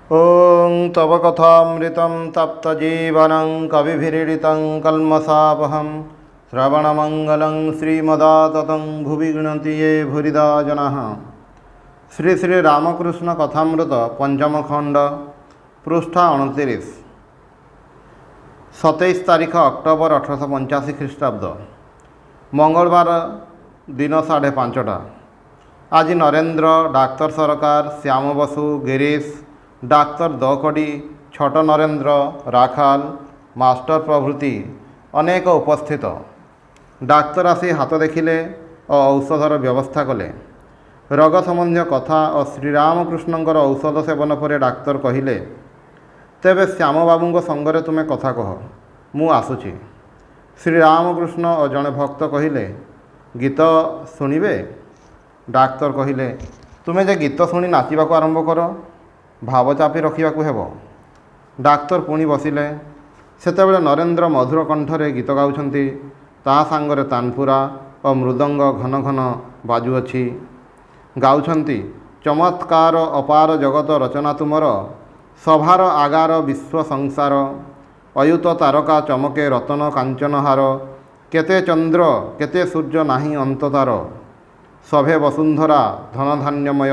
ॐ तव कथामृतं तप्तजीवनं कविभिरीडितं कल्मषापहं श्रवणमङ्गलं श्रीमदाततं भुवि गृह्णन्ति ये भूरिदा जनाः। श्री श्री रामकृष्ण कथामृत पंचम खंड पृष्ठा 29 27 तारीख अक्टोबर 1885 ख्रीष्टाब्द मंगलवार दिन 5:30। आज नरेंद्र, डाक्तर सरकार, श्याम बसु, गिरीश, डाक्तर दकड़ी, छोट नरेंद्र, राखाल, मास्टर प्रभृति अनेक उपस्थित। डाक्तर आसी हाथ देखिले और औषधर व्यवस्था कले। रोग संबंधी कथा और श्रीरामकृष्णंकर औषध सेवन पर डाक्तर कहिले, तेबे श्याम बाबू संगरे तुमे कथा कह, मु आसुची। श्रीरामकृष्ण और जड़े भक्त कहिले, गीत शुणिबे? डाक्तर कहिले, तुमे जे गीत शुणी नाचिबाक आरंभ कर, भाव चापी रखिबाकू हेबो। डाक्तर पुणी बसिले। सेतेबेले नरेंद्र मधुर कंठरे गीत गाउछंती, ता सांगरे तानपुरा और मृदंग घन घन बाजुअछि। गाउछंती, चमत्कार अपार जगत रचना तुमर, सभार आगार विश्व संसार, अयुत तारका चमके रतन कांचन हार, केते चंद्र केते सूर्य नाही अंततार, सभे वसुंधरा धन धान्यमय,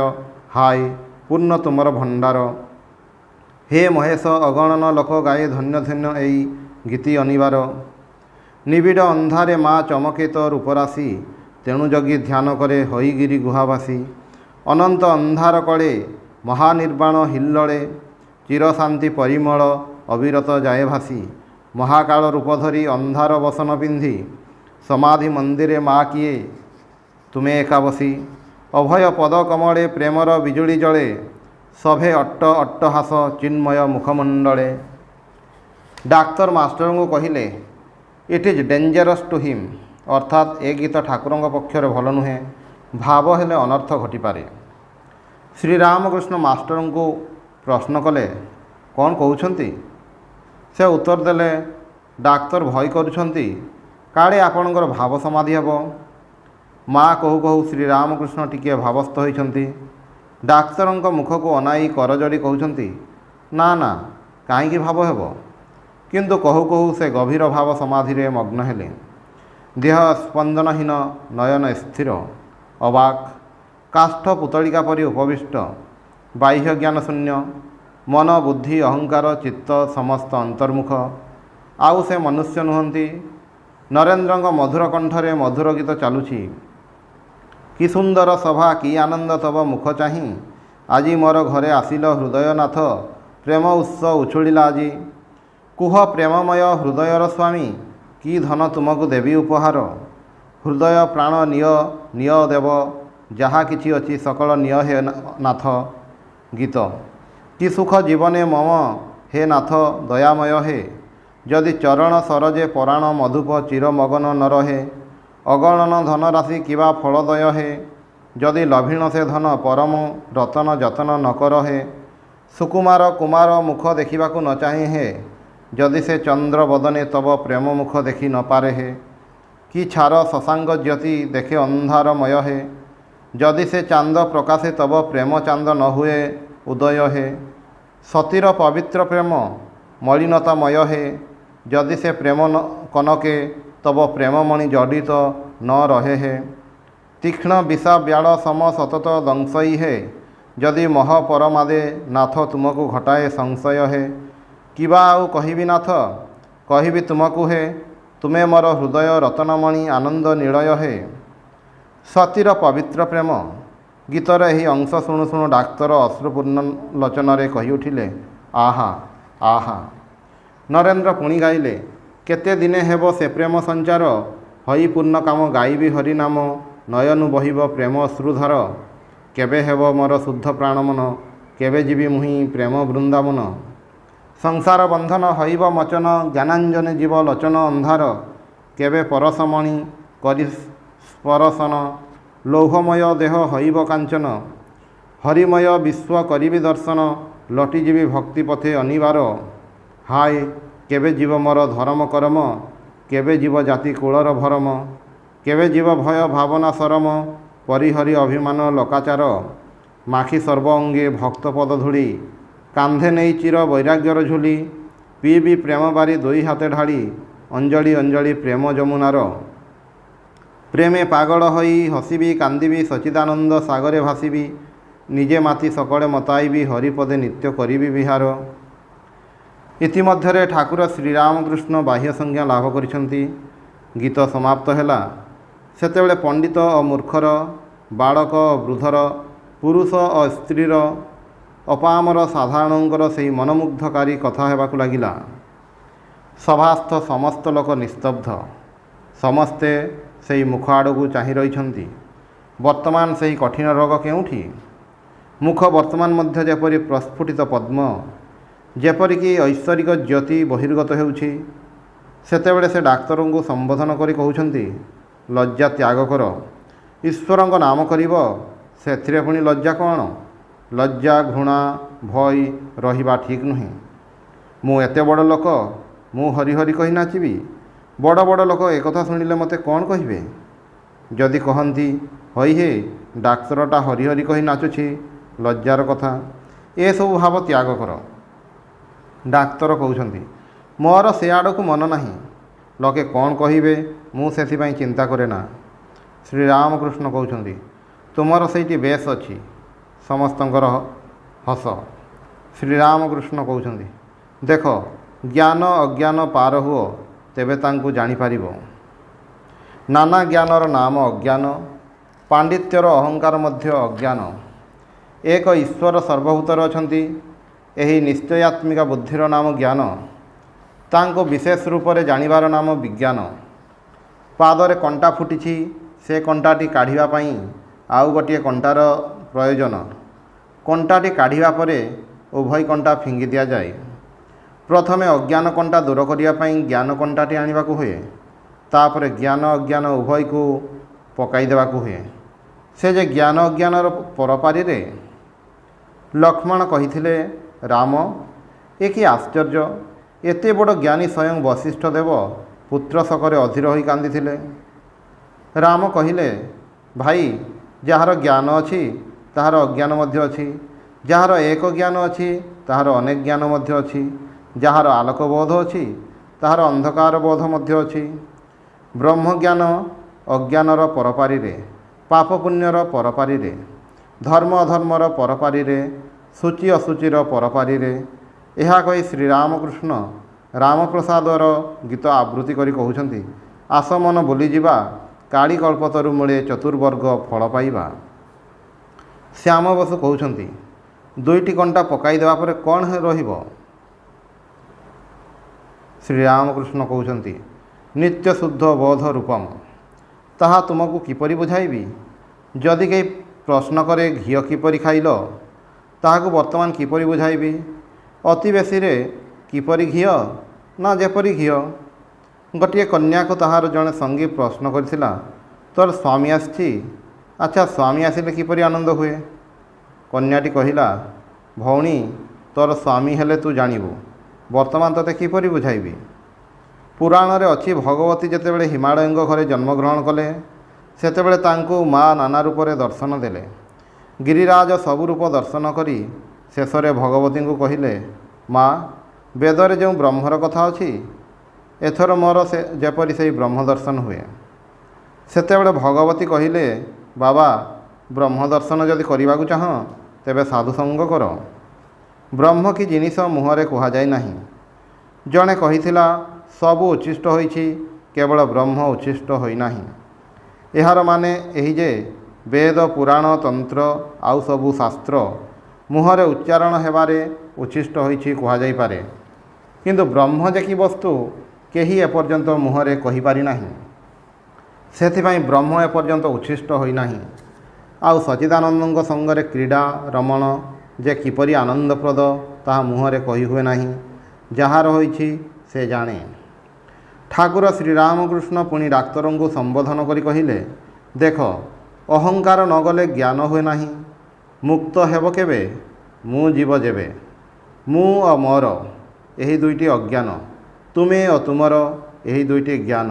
हाय पूर्ण तुमर भंडार। हे महेश अगणन लोक गाए धन्य धन्य एई गीति अनिवार। निबिड़ अंधारे माँ चमके तो रूपराशि, तेणु जगी ध्यान करे हईगिरी गुहावासी। अनंत अंधार कले महानिर्वाण हिल्लड़े, चिरशांति परिमल अविरत जाए भासी। महाकाल रूपधरी अंधार बसन पिंधि, समाधि मंदिरे माँ किए तुमे एका बसी। अभय पद कमले प्रेमर बिजुली जले, सभे अट्ट अट्टहास चिन्मय मुखमंडले। डाक्तर मास्टर को कहिले, it is dangerous to him, अर्थात ए गीत ठाकुर पक्षर भल नुहे, भाव हेले अनर्थ घटिपारे। श्रीरामकृष्ण मास्टर को प्रश्न कले, कौन कहउछंती? से उत्तर देले, डाक्तर भय करुछंती काले आपणकर भाव समाधि हेबो। माँ कहू कहू श्रीरामकृष्ण टिके भावस्थ होइछंती। डाक्तर मुख को अनाई करजोड़ी कहउछंती, ना ना काईकि भाव हेबो। किंतु कहू कहू से गभीर भाव समाधि रे मग्न हेले। देह स्पंदनहीन, नयन स्थिर, अबाक, काष्ठ पुतलिका परि उपविष्ट, बाह्य ज्ञान शून्य, मन बुद्धि अहंकार चित्त समस्त अंतर्मुख। आउ से मनुष्य नुहंती। नरेंद्र मधुर कंठरे मधुर गीत चालुछि। कि सुंदर सभा, कि आनंद तब मुख चाही, आजी मोर घरे आसिल हृदयनाथ, प्रेम उत्सव उछुड़िला आजी। कुह प्रेममय हृदयर स्वामी, कि धन तुमको देवी उपहार। हृदय प्राण निय निय देव, जहा किछि अछि सकल निय हे नाथ। गीत, कि सुख जीवने मम हे नाथ दयामय हे, जदि चरण सरजे पराण मधुप चिरमगन न रहे। अगणन धन राशि किबा फलदय हे, जदि लभिण से धन परम रतन जतन न कर हे। सुकुमार कुमार मुख देखिबाकू न चाहे हे, जदि से चंद्र बदने तब प्रेम मुख देखि न पारे हे। कि छार शशांक ज्योति देखे अंधारमय हे, जदि से चांद प्रकाशे तब प्रेम चांद न हुए उदय हे। सतीर पवित्र प्रेम मलिनतामय हे, जदि से प्रेम कनके तब प्रेममणि जडित न रहे हे। तीक्ष्ण विषा ब्याड़ सम सतत दंशई हे, जदि मह परमादे नाथ तुमको घटाए संशय हे। किबा आउ कहिबी नाथ, कहिबी तुमको हे, तुमे मोर हृदय रतनमणि आनंद निलय हे। सतीर पवित्र प्रेम गीतर यही अंश शुणु शुणु डाक्तर अश्रुपूर्ण लोचन कही उठिले, आहा आहा। नरेंद्र पुणी गाइले, केते दिने हेब से प्रेम संचार, हई पूर्ण काम गाइबी हरि नाम, नयनु बहिब प्रेम अश्रुधार। केबे हेब मोर शुद्ध प्राणमन, केबे जीवी मुहि प्रेम वृंदावन। संसार बंधन हईब मचन, ज्ञानांजने जीव लोचन अंधार। केबे परसमणि करि स्परसन, लौहमय देह हईब कांचन। हरिमय विश्व करिबी दर्शन, लटिजीवी भक्ति पथे अनिवार। हाय केबे जीव मोर धर्म करम, केबे जीव जाति कूलर भरम। केबे जीव भय भावना सरम, परिहरि अभिमान लोकाचार। माखी सर्व अंगे भक्त पद धूड़ी, କାନ୍ଧେ ନେଇ ଚିର ବୈରାଗ୍ୟର ଝୁଲି, ପିଇବି ପ୍ରେମ ବାରି ଦୁଇ ହାତେ ଢାଳି, ଅଞ୍ଜଳି ଅଞ୍ଜଳି ପ୍ରେମ ଯମୁନାର। ପ୍ରେମେ ପାଗଳ ହୋଇ ହସିବି କାନ୍ଦିବି ସଚିଦାନନ୍ଦ ସାଗରେ ଭାସିବି, ନିଜେ ମାତି ସକଳେ ମତାଇବି ହରିପଦେ ନିତ୍ୟ କରିବି ବିହାର। ଇତିମଧ୍ୟରେ ଠାକୁର ଶ୍ରୀରାମକୃଷ୍ଣ ବାହ୍ୟ ସଂଜ୍ଞା ଲାଭ କରିଛନ୍ତି। ଗୀତ ସମାପ୍ତ ହେଲା। ସେତେବେଳେ ପଣ୍ଡିତ ଓ ମୂର୍ଖର, ବାଳକ ଓ ବୃଦ୍ଧର, ପୁରୁଷ ଓ ସ୍ତ୍ରୀର, ଅପାମର ସାଧାରଣଙ୍କର ସେହି ମନମୁଗ୍ଧକାରୀ କଥା ହେବାକୁ ଲାଗିଲା। ସଭାସ୍ଥ ସମସ୍ତ ଲୋକ ନିସ୍ତବ୍ଧ। ସମସ୍ତେ ସେହି ମୁଖ ଆଡ଼କୁ ଚାହିଁ ରହିଛନ୍ତି। ବର୍ତ୍ତମାନ ସେହି କଠିନ ରୋଗ କେଉଁଠି? ମୁଖ ବର୍ତ୍ତମାନ ମଧ୍ୟ ଯେପରି ପ୍ରସ୍ଫୁଟିତ ପଦ୍ମ, ଯେପରିକି ଐଶ୍ୱରିକ ଜ୍ୟୋତି ବହିର୍ଗତ ହେଉଛି। ସେତେବେଳେ ସେ ଡାକ୍ତରଙ୍କୁ ସମ୍ବୋଧନ କରି କହୁଛନ୍ତି, ଲଜ୍ଜା ତ୍ୟାଗ କର। ଈଶ୍ୱରଙ୍କ ନାମ କରିବ, ସେଥିରେ ପୁଣି ଲଜ୍ଜା କ'ଣ? ଲଜ୍ଜା, ଘୃଣା, ଭୟ ରହିବା ଠିକ୍ ନୁହେଁ। ମୁଁ ଏତେ ବଡ଼ ଲୋକ, ମୁଁ ହରି ହରି କହି ନାଚିବି? ବଡ଼ ବଡ଼ ଲୋକ ଏକଥା ଶୁଣିଲେ ମୋତେ କ'ଣ କହିବେ? ଯଦି କହନ୍ତି, ହଇ ହେ ଡାକ୍ତରଟା ହରି ହରି କହି ନାଚୁଛି, ଲଜ୍ଜାର କଥା। ଏସବୁ ଭାବ ତ୍ୟାଗ କର। ଡାକ୍ତର କହୁଛନ୍ତି, ମୋର ସେ ଆଡ଼କୁ ମନ ନାହିଁ। ଲୋକେ କ'ଣ କହିବେ ମୁଁ ସେଥିପାଇଁ ଚିନ୍ତା କରେ ନା। ଶ୍ରୀରାମକୃଷ୍ଣ କହୁଛନ୍ତି, ତୁମର ସେଇଠି ବେଶ୍ ଅଛି। ସମସ୍ତଙ୍କର ହସ। ଶ୍ରୀରାମକୃଷ୍ଣ କହୁଛନ୍ତି, ଦେଖ, ଜ୍ଞାନ ଅଜ୍ଞାନ ପାର ହୁଅ, ତେବେ ତାଙ୍କୁ ଜାଣିପାରିବ। ନାନା ଜ୍ଞାନର ନାମ ଅଜ୍ଞାନ, ପାଣ୍ଡିତ୍ୟର ଅହଙ୍କାର ମଧ୍ୟ ଅଜ୍ଞାନ। ଏକ ଈଶ୍ୱର ସର୍ବଭୂତରେ ଅଛନ୍ତି, ଏହି ନିଶ୍ଚୟାତ୍ମିକା ବୁଦ୍ଧିର ନାମ ଜ୍ଞାନ। ତାଙ୍କୁ ବିଶେଷ ରୂପରେ ଜାଣିବାର ନାମ ବିଜ୍ଞାନ। ପାଦରେ କଣ୍ଟା ଫୁଟିଛି, ସେ କଣ୍ଟାଟି କାଢ଼ିବା ପାଇଁ ଆଉ ଗୋଟିଏ କଣ୍ଟାର ପ୍ରୟୋଜନ। କଣ୍ଟାଟି କାଢ଼ିବା ପରେ ଉଭୟ କଣ୍ଟା ଫିଙ୍ଗି ଦିଆଯାଏ। ପ୍ରଥମେ ଅଜ୍ଞାନ କଣ୍ଟା ଦୂର କରିବା ପାଇଁ ଜ୍ଞାନ କଣ୍ଟାଟି ଆଣିବାକୁ ହୁଏ। ତାପରେ ଜ୍ଞାନ ଅଜ୍ଞାନ ଉଭୟକୁ ପକାଇ ଦେବାକୁ ହୁଏ। ସେ ଯେ ଜ୍ଞାନ ଅଜ୍ଞାନର ପରପାରିରେ। ଲକ୍ଷ୍ମଣ କହିଥିଲେ, ରାମ, ଏ କି ଆଶ୍ଚର୍ଯ୍ୟ! ଏତେ ବଡ଼ ଜ୍ଞାନୀ ସ୍ୱୟଂ ବଶିଷ୍ଠ ଦେବ ପୁତ୍ର ଶୋକରେ ଅଧୀର ହୋଇ କାନ୍ଦିଥିଲେ। ରାମ କହିଲେ, ଭାଇ, ଯାହାର ଜ୍ଞାନ ଅଛି ତାହାର ଅଜ୍ଞାନ ମଧ୍ୟ ଅଛି। ଯାହାର ଏକ ଜ୍ଞାନ ଅଛି ତାହାର ଅନେକ ଜ୍ଞାନ ମଧ୍ୟ ଅଛି। ଯାହାର ଆଲୋକବୋଧ ଅଛି ତାହାର ଅନ୍ଧକାର ବୋଧ ମଧ୍ୟ ଅଛି। ବ୍ରହ୍ମଜ୍ଞାନ ଅଜ୍ଞାନର ପରପାରିରେ, ପାପ ପୁଣ୍ୟର ପରପାରିରେ, ଧର୍ମ ଅଧର୍ମର ପରପାରିରେ, ସୂଚି ଅସୂଚିର ପରପାରିରେ। ଏହା କହି ଶ୍ରୀରାମକୃଷ୍ଣ ରାମପ୍ରସାଦର ଗୀତ ଆବୃତ୍ତି କରି କହୁଛନ୍ତି, ଆସ ମନ ବୁଲିଯିବା, କାଳି କଳ୍ପତରୁ ମୂଳେ ଚତୁର୍ବର୍ଗ ଫଳ ପାଇବା। ଶ୍ୟାମ ବସୁ କହୁଛନ୍ତି, ଦୁଇଟି କଣ୍ଟା ପକାଇ ଦେବା ପରେ କ'ଣ ରହିବ? ଶ୍ରୀରାମକୃଷ୍ଣ କହୁଛନ୍ତି, ନିତ୍ୟ ଶୁଦ୍ଧ ବୋଧ ରୂପମ୍। ତାହା ତୁମକୁ କିପରି ବୁଝାଇବି? ଯଦି କେହି ପ୍ରଶ୍ନ କରେ ଘିଅ କିପରି ଖାଇଲ, ତାହାକୁ ବର୍ତ୍ତମାନ କିପରି ବୁଝାଇବି? ଅତି ବେଶୀରେ କିପରି ଘିଅ? ନା ଯେପରି ଘିଅ। ଗୋଟିଏ କନ୍ୟାକୁ ତାହାର ଜଣେ ସଙ୍ଗୀ ପ୍ରଶ୍ନ କରିଥିଲା, ତୋର ସ୍ୱାମୀ ଆସିଛି? ଆଚ୍ଛା, ସ୍ୱାମୀ ଆସିଲେ କିପରି ଆନନ୍ଦ ହୁଏ? କନ୍ୟାଟି କହିଲା, ଭଉଣୀ, ତୋର ସ୍ୱାମୀ ହେଲେ ତୁ ଜାଣିବୁ। ବର୍ତ୍ତମାନ ତୋତେ କିପରି ବୁଝାଇବି? ପୁରାଣରେ ଅଛି, ଭଗବତୀ ଯେତେବେଳେ ହିମାଳୟଙ୍କ ଘରେ ଜନ୍ମଗ୍ରହଣ କଲେ, ସେତେବେଳେ ତାଙ୍କୁ ମା ନାନା ରୂପରେ ଦର୍ଶନ ଦେଲେ। ଗିରିରାଜ ସବୁ ରୂପ ଦର୍ଶନ କରି ଶେଷରେ ଭଗବତୀଙ୍କୁ କହିଲେ, ମା, ବେଦରେ ଯେଉଁ ବ୍ରହ୍ମର କଥା ଅଛି, ଏଥର ମୋର ଯେପରି ସେହି ବ୍ରହ୍ମ ଦର୍ଶନ ହୁଏ। ସେତେବେଳେ ଭଗବତୀ କହିଲେ, ବାବା, ବ୍ରହ୍ମ ଦର୍ଶନ ଯଦି କରିବାକୁ ଚାହଁ, ତେବେ ସାଧୁସଙ୍ଗ କର। ବ୍ରହ୍ମ କି ଜିନିଷ ମୁହଁରେ କୁହାଯାଏ ନାହିଁ। ଜଣେ କହିଥିଲା, ସବୁ ଉଚ୍ଛିଷ୍ଟ ହୋଇଛି, କେବଳ ବ୍ରହ୍ମ ଉଚ୍ଛିଷ୍ଟ ହୋଇନାହିଁ। ଏହାର ମାନେ ଏହି ଯେ ବେଦ, ପୁରାଣ, ତନ୍ତ୍ର ଆଉ ସବୁ ଶାସ୍ତ୍ର ମୁହଁରେ ଉଚ୍ଚାରଣ ହେବାରେ ଉଚ୍ଛିଷ୍ଟ ହୋଇଛି କୁହାଯାଇପାରେ, କିନ୍ତୁ ବ୍ରହ୍ମ ଯେ କି ବସ୍ତୁ କେହି ଏପର୍ଯ୍ୟନ୍ତ ମୁହଁରେ କହିପାରି ନାହିଁ। ସେଥିପାଇଁ ବ୍ରହ୍ମ ଏପର୍ଯ୍ୟନ୍ତ ଉଚ୍ଛିଷ୍ଟ ହୋଇନାହିଁ। ଆଉ ସଚ୍ଚିଦାନନ୍ଦଙ୍କ ସଙ୍ଗରେ କ୍ରୀଡ଼ା ରମଣ ଯେ କିପରି ଆନନ୍ଦପ୍ରଦ, ତାହା ମୁହଁରେ କହି ହୁଏ ନାହିଁ। ଯାହାର ହୋଇଛି ସେ ଜାଣେ। ଠାକୁର ଶ୍ରୀରାମକୃଷ୍ଣ ପୁଣି ଡାକ୍ତରଙ୍କୁ ସମ୍ବୋଧନ କରି କହିଲେ, ଦେଖ, ଅହଙ୍କାର ନ ଗଲେ ଜ୍ଞାନ ହୁଏ ନାହିଁ। ମୁକ୍ତ ହେବ କେବେ? ମୁଁ ଜୀବ ଯେବେ। ମୁଁ ଓ ମୋର ଏହି ଦୁଇଟି ଅଜ୍ଞାନ, ତୁମେ ଓ ତୁମର ଏହି ଦୁଇଟି ଜ୍ଞାନ।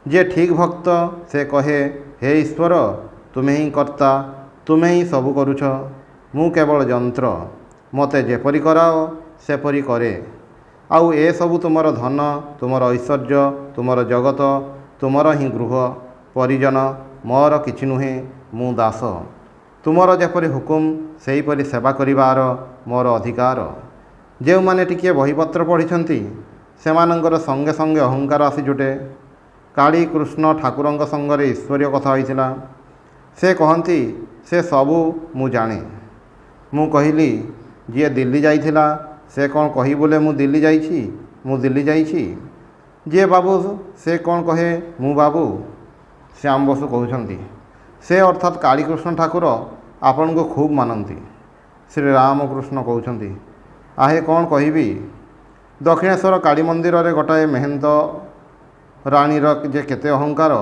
ଯେ ଠିକ୍ ଭକ୍ତ ସେ କହେ, ହେ ଈଶ୍ୱର, ତୁମେ ହିଁ କର୍ତ୍ତା, ତୁମେ ହିଁ ସବୁ କରୁଛ, ମୁଁ କେବଳ ଯନ୍ତ୍ର। ମୋତେ ଯେପରି କରାଅ ସେପରି କରେ। ଆଉ ଏସବୁ ତୁମର ଧନ, ତୁମର ଐଶ୍ୱର୍ଯ୍ୟ, ତୁମର ଜଗତ, ତୁମର ହିଁ ଗୃହ ପରିଜନ, ମୋର କିଛି ନୁହେଁ। ମୁଁ ଦାସ। ତୁମର ଯେପରି ହୁକୁମ ସେହିପରି ସେବା କରିବାର ମୋର ଅଧିକାର। ଯେଉଁମାନେ ଟିକିଏ ବହିପତ୍ର ପଢ଼ିଛନ୍ତି ସେମାନଙ୍କର ସଙ୍ଗେ ସଙ୍ଗେ ଅହଙ୍କାର ଆସି ଜୁଟେ। କାଳୀ କୃଷ୍ଣ ଠାକୁରଙ୍କ ସଙ୍ଗରେ ଈଶ୍ୱରୀୟ କଥା ହୋଇଥିଲା। ସେ କହନ୍ତି ସେ ସବୁ ମୁଁ ଜାଣେ। ମୁଁ କହିଲି ଯିଏ ଦିଲ୍ଲୀ ଯାଇଥିଲା ସେ କ'ଣ କହି ବୋଲେ ମୁଁ ଦିଲ୍ଲୀ ଯାଇଛି, ମୁଁ ଦିଲ୍ଲୀ ଯାଇଛି। ଯିଏ ବାବୁ ସେ କ'ଣ କହେ ମୁଁ ବାବୁ। ଶ୍ୟାମ ବସୁ କହୁଛନ୍ତି ସେ ଅର୍ଥାତ୍ କାଳୀକୃଷ୍ଣ ଠାକୁର ଆପଣଙ୍କୁ ଖୁବ୍ ମାନନ୍ତି। ଶ୍ରୀରାମକୃଷ୍ଣ କହୁଛନ୍ତି ଆହେ କ'ଣ କହିବି। ଦକ୍ଷିଣେଶ୍ୱର କାଳୀ ମନ୍ଦିରରେ ଗୋଟାଏ ମେହେନ୍ତ ରାଣୀର ଯେ କେତେ ଅହଙ୍କାର।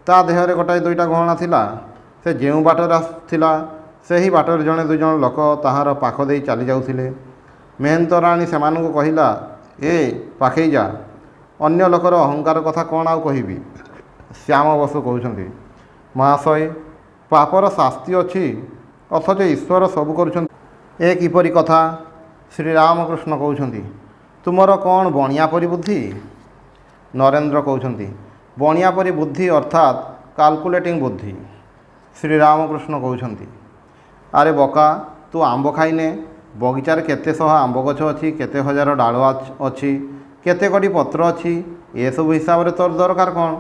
ତା ଦେହରେ ଗୋଟାଏ ଦୁଇଟା ଗହଣା ଥିଲା। ସେ ଯେଉଁ ବାଟରେ ଆସୁଥିଲା ସେହି ବାଟରେ ଜଣେ ଦୁଇ ଜଣ ଲୋକ ତାହାର ପାଖ ଦେଇ ଚାଲି ଯାଉଥିଲେ। ମେହେନ୍ତ ରାଣୀ ସେମାନଙ୍କୁ କହିଲା ଏ ପାଖେଇ ଯା। ଅନ୍ୟ ଲୋକର ଅହଙ୍କାର କଥା କ'ଣ ଆଉ କହିବି। ଶ୍ୟାମ ବସୁ କହୁଛନ୍ତି ମହାଶୟ ପାପର ଶାସ୍ତି ଅଛି ଅଥଚ ଈଶ୍ୱର ସବୁ କରୁଛନ୍ତି ଏ କିପରି କଥା। ଶ୍ରୀରାମକୃଷ୍ଣ କହୁଛନ୍ତି ତୁମର କ'ଣ ବଣିଆ ପରି ବୁଦ୍ଧି। ନରେନ୍ଦ୍ର କହୁଛନ୍ତି ବଣିଆ ପରି ବୁଦ୍ଧି ଅର୍ଥାତ୍ କାଲକୁଲେଟିଂ ବୁଦ୍ଧି। ଶ୍ରୀରାମକୃଷ୍ଣ କହୁଛନ୍ତି ଆରେ ବକା ତୁ ଆମ୍ବ ଖାଇନେ। ବଗିଚାରେ କେତେ ଶହ ଆମ୍ବ ଗଛ ଅଛି, କେତେ ହଜାର ଡାଳ ଅଛି, କେତେ କୋଟି ପତ୍ର ଅଛି। ଏସବୁ ହିସାବରେ ତୋର ଦରକାର କ'ଣ।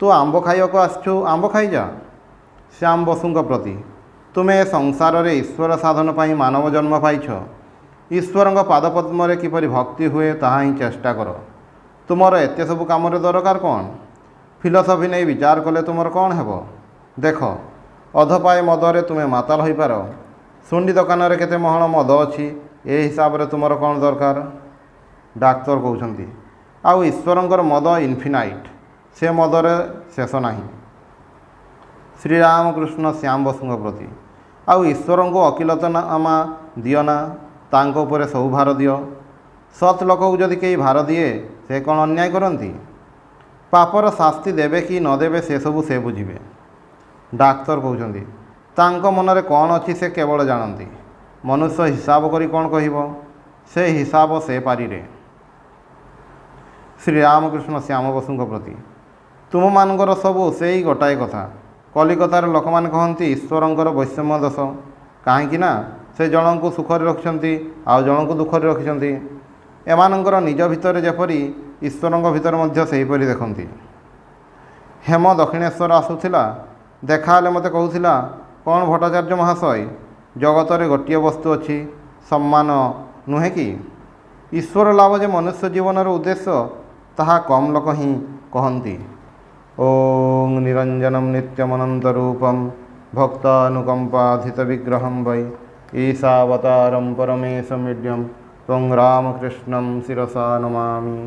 ତୁ ଆମ୍ବ ଖାଇବାକୁ ଆସିଛୁ, ଆମ୍ବ ଖାଇଯା। ଶ୍ୟାମ ବସୁଙ୍କ ପ୍ରତି ତୁମେ ଏ ସଂସାରରେ ଈଶ୍ୱର ସାଧନ ପାଇଁ ମାନବ ଜନ୍ମ ପାଇଛ। ଈଶ୍ୱରଙ୍କ ପାଦପଦ୍ମରେ କିପରି ଭକ୍ତି ହୁଏ ତାହା ହିଁ ଚେଷ୍ଟା କର। ତୁମର ଏତେ ସବୁ କାମରେ ଦରକାର କ'ଣ। ଫିଲୋସଫି ନେଇ ବିଚାର କଲେ ତୁମର କ'ଣ ହେବ। ଦେଖ ଅଧପାଏ ମଦରେ ତୁମେ ମାତାଲ ହୋଇପାର। ସୁଣ୍ଡି ଦୋକାନରେ କେତେ ମହଣ ମଦ ଅଛି ଏ ହିସାବରେ ତୁମର କ'ଣ ଦରକାର। ଡାକ୍ତର କହୁଛନ୍ତି ଆଉ ଈଶ୍ୱରଙ୍କର ମଦ ଇନଫିନାଇଟ୍, ସେ ମଦରେ ଶେଷ ନାହିଁ। ଶ୍ରୀରାମକୃଷ୍ଣ ଶ୍ୟାମ ବସୁଙ୍କ ପ୍ରତି ଆଉ ଈଶ୍ୱରଙ୍କୁ ଅକିଲତନାମା ଦିଅ ନା, ତାଙ୍କ ଉପରେ ସବୁ ଭାର ଦିଅ। ସତ୍ ଲୋକକୁ ଯଦି କେହି ଭାର ଦିଏ ସେ କ'ଣ ଅନ୍ୟାୟ କରନ୍ତି। ପାପର ଶାସ୍ତି ଦେବେ କି ନ ଦେବେ ସେସବୁ ସେ ବୁଝିବେ। ଡାକ୍ତର କହୁଛନ୍ତି ତାଙ୍କ ମନରେ କ'ଣ ଅଛି ସେ କେବଳ ଜାଣନ୍ତି। ମନୁଷ୍ୟ ହିସାବ କରି କ'ଣ କହିବ, ସେ ହିସାବ ସେ ପାରିରେ। ଶ୍ରୀରାମକୃଷ୍ଣ ଶ୍ୟାମ ବସୁଙ୍କ ପ୍ରତି ତୁମମାନଙ୍କର ସବୁ ସେଇ ଗୋଟାଏ କଥା। କଲିକତାର ଲୋକମାନେ କହନ୍ତି ଈଶ୍ୱରଙ୍କର ବୈଷମ୍ୟ ଦୋଷ। କାହିଁକି ନା ସେ ଜଣଙ୍କୁ ସୁଖରେ ରଖିଛନ୍ତି ଆଉ ଜଣଙ୍କୁ ଦୁଃଖରେ ରଖିଛନ୍ତି। ଏମାନଙ୍କର ନିଜ ଭିତରେ ଯେପରି ଈଶ୍ୱରଙ୍କ ଭିତରେ ମଧ୍ୟ ସେହିପରି ଦେଖନ୍ତି। ହେମ ଦକ୍ଷିଣେଶ୍ୱର ଆସୁଥିଲା, ଦେଖାହେଲେ ମୋତେ କହୁଥିଲା କ'ଣ ଭଟ୍ଟାଚାର୍ଯ୍ୟ ମହାଶୟ ଜଗତରେ ଗୋଟିଏ ବସ୍ତୁ ଅଛି ସମ୍ମାନ ନୁହେଁ କି। ଈଶ୍ୱର ଲାଭ ଯେ ମନୁଷ୍ୟ ଜୀବନର ଉଦ୍ଦେଶ୍ୟ ତାହା କମ୍ ଲୋକ ହିଁ କହନ୍ତି। ଓଂ ନିରଞ୍ଜନମ ନିତ୍ୟମନନ୍ତ ରୂପମ୍ ଭକ୍ତାନୁକମ୍ପାଧିତ ବିଗ୍ରହମ୍ ବୈ ଈଶାବତାରମ୍ ପରମେଶ ମିଡ୍ୟମ୍ ତ୍ୱଂ ରାମକୃଷ୍ଣଂ ଶିରସା ନମାମି।